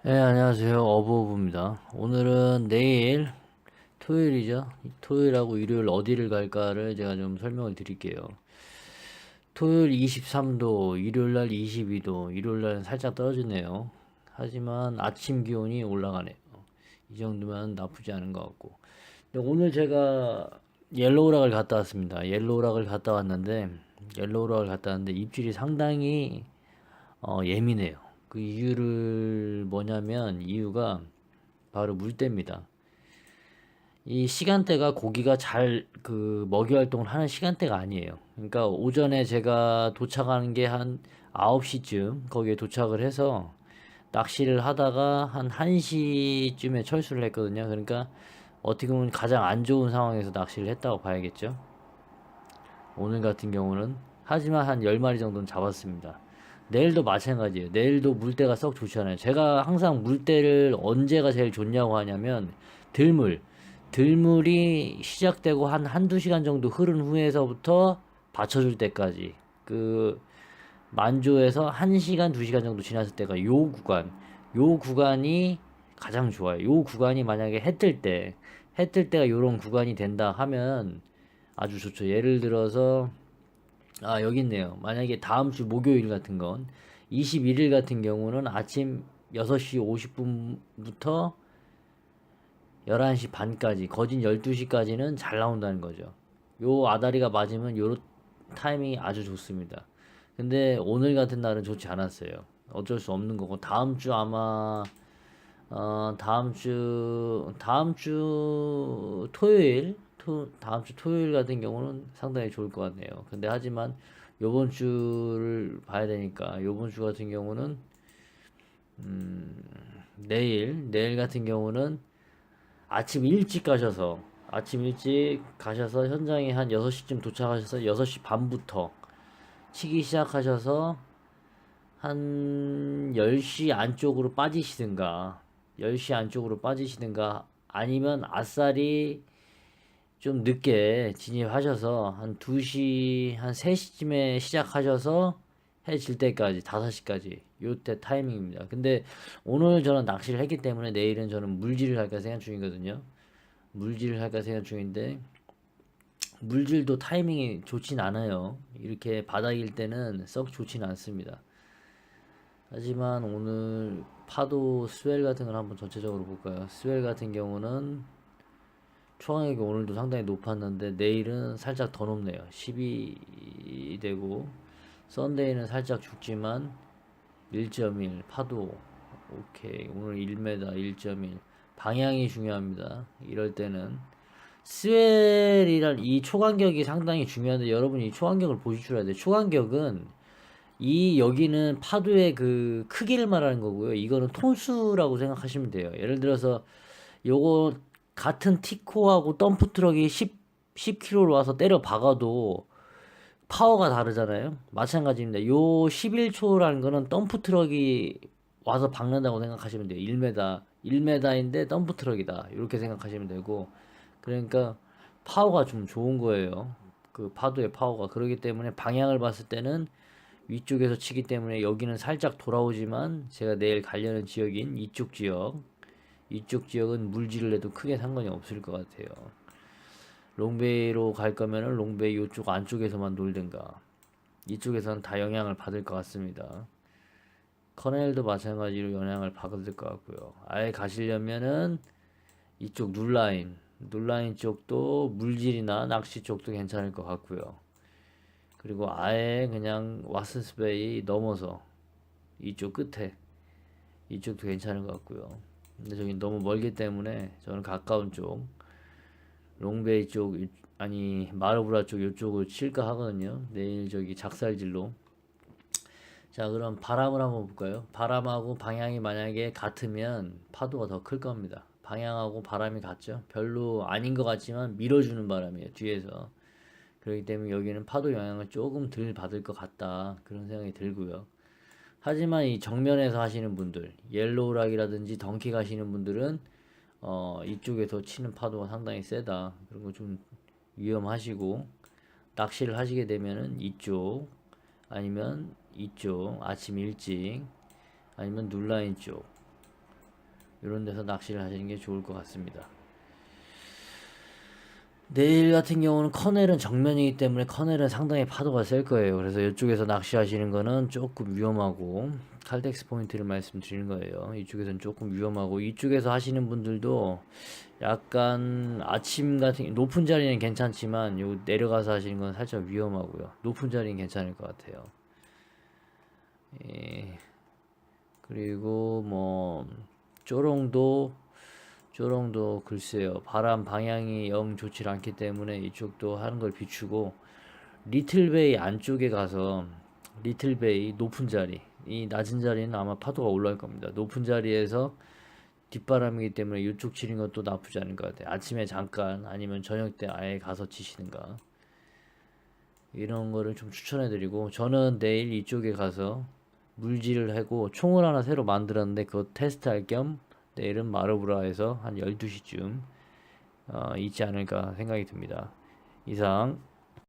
네, 안녕하세요. 어부어부입니다. 오늘은 내일 토요일이죠. 토요일하고 일요일 어디를 갈까를 제가 좀 설명을 드릴게요. 토요일 23도, 일요일 날 22도, 일요일 날은 살짝 떨어지네요. 하지만 아침 기온이 올라가네요. 이 정도면 나쁘지 않은 것 같고. 근데 오늘 제가 옐로우락을 갔다 왔습니다. 옐로우락을 갔다 왔는데, 옐로우락을 갔다 왔는데 입질이 상당히 예민해요. 그 이유를 뭐냐면 이유가 바로 물때입니다. 이 시간대가 고기가 잘 그 먹이 활동을 하는 시간대가 아니에요. 그러니까 오전에 제가 도착하는 게 한 9시쯤 거기에 도착을 해서 낚시를 하다가 한 1시쯤에 철수를 했거든요. 그러니까 어떻게 보면 가장 안 좋은 상황에서 낚시를 했다고 봐야겠죠. 오늘 같은 경우는 하지만 한 10마리 정도는 잡았습니다. 내일도 마찬가지예요. 내일도 물때가 썩 좋지 않아요. 제가 항상 물때를 언제가 제일 좋냐고 하냐면 들물. 들물이 시작되고 한 한두 시간 정도 흐른 후에서부터 받쳐줄 때까지 그 만조에서 1시간, 2시간 정도 지났을 때가 요 구간이 가장 좋아요. 요 구간이 만약에 해 뜰 때가 요런 구간이 된다 하면 아주 좋죠. 예를 들어서 여기 있네요. 만약에 다음 주 목요일 같은 건 21일 같은 경우는 아침 6시 50분부터 11시 반까지 거진 12시까지는 잘 나온다는 거죠. 요 아다리가 맞으면 요 타이밍이 아주 좋습니다. 근데 오늘 같은 날은 좋지 않았어요. 어쩔 수 없는 거고 다음 주 아마 다음 주 다음 주 토요일 같은 경우는 상당히 좋을 것 같네요. 근데 하지만 요번 주를 봐야 되니까 요번 주 같은 경우는 내일 같은 경우는 아침 일찍 가셔서 현장에 한 6시쯤 도착하셔서 6시 반부터 치기 시작하셔서 한 10시 안쪽으로 빠지시든가 10시 안쪽으로 빠지시든가 아니면 아싸리 좀 늦게 진입하셔서 한 2시 한 3시쯤에 시작하셔서 해 질 때까지 5시까지 요때 타이밍입니다. 근데 오늘 저는 낚시를 했기 때문에 내일은 저는 물질을 할까 생각 중이거든요. 물질을 할까 생각 중인데 물질도 타이밍이 좋진 않아요. 이렇게 바닥일 때는 썩 좋진 않습니다. 하지만 오늘 파도 스웰 같은 걸 한번 전체적으로 볼까요? 스웰 같은 경우는 초강력이 오늘도 상당히 높았는데 내일은 살짝 더 높네요. 10이 되고 썬데이는 살짝 죽지만 1.1 파도 오케이 오늘 1m 1.1 방향이 중요합니다. 이럴 때는 스웰이란 이 초간격이 상당히 중요한데 여러분이 이 초간격을 보실 줄 알아야 돼요. 초간격은 이 여기는 파도의 그 크기를 말하는 거고요. 이거는 톤수라고 생각하시면 돼요. 예를 들어서 요거 같은 티코하고 덤프 트럭이 10kg로 와서 때려 박아도 파워가 다르잖아요. 마찬가지입니다. 요 11초라는 거는 덤프 트럭이 와서 박는다고 생각하시면 돼요. 1m인데 덤프 트럭이다. 이렇게 생각하시면 되고. 그러니까 파워가 좀 좋은 거예요. 그 파도의 파워가. 그렇기 때문에 방향을 봤을 때는 위쪽에서 치기 때문에 여기는 살짝 돌아오지만 제가 내일 가려는 지역인 이쪽 지역은 물질을 내도 크게 상관이 없을 것 같아요. 롱베이로 갈 거면은 롱베이 이쪽 안쪽에서만 놀든가 이쪽에서는 다 영향을 받을 것 같습니다. 커넬도 마찬가지로 영향을 받을 것 같고요. 아예 가시려면은 이쪽 눌라인 쪽도 물질이나 낚시 쪽도 괜찮을 것 같고요. 그리고 아예 그냥 와스스베이 넘어서 이쪽 끝에 이쪽도 괜찮은 것 같고요. 근데 저기 너무 멀기 때문에 저는 가까운 쪽 롱베이 쪽 아니 마르브라 쪽 이쪽을 칠까 하거든요. 내일 저기 작살질로. 자 그럼 바람을 한번 볼까요? 바람하고 방향이 만약에 같으면 파도가 더 클 겁니다. 방향하고 바람이 같죠? 별로 아닌 것 같지만 밀어주는 바람이에요 뒤에서. 그렇기 때문에 여기는 파도 영향을 조금 덜 받을 것 같다 그런 생각이 들고요. 하지만 이 정면에서 하시는 분들 옐로우락이라든지 덩키 가시는 분들은 이쪽에서 치는 파도가 상당히 세다 그런 거 좀 위험하시고 낚시를 하시게 되면은 이쪽 아니면 이쪽 아침 일찍 아니면 눌라인 쪽 이런 데서 낚시를 하시는 게 좋을 것 같습니다. 내일 같은 경우는 커넬은 정면이기 때문에 커넬은 상당히 파도가 셀 거예요. 그래서 이쪽에서 낚시하시는 거는 조금 위험하고 칼덱스 포인트를 말씀드리는 거예요. 이쪽에서는 조금 위험하고 이쪽에서 하시는 분들도 약간 아침 같은 높은 자리는 괜찮지만 요 내려가서 하시는 건 살짝 위험하고요. 높은 자리는 괜찮을 것 같아요. 예. 그리고 뭐 쪼롱도 글쎄요. 바람 방향이 영 좋지 않기 때문에 이쪽도 하는 걸 비추고 리틀베이 안쪽에 가서 리틀베이 높은 자리 이 낮은 자리는 아마 파도가 올라올 겁니다. 높은 자리에서 뒷바람이기 때문에 이쪽 치는 것도 나쁘지 않은 것 같아요. 아침에 잠깐 아니면 저녁 때 아예 가서 치시는가 이런 거를 좀 추천해드리고 저는 내일 이쪽에 가서 물질을 하고 총을 하나 새로 만들었는데 그거 테스트할 겸 내일은 마르브라에서 한 12시쯤 있지 않을까 생각이 듭니다. 이상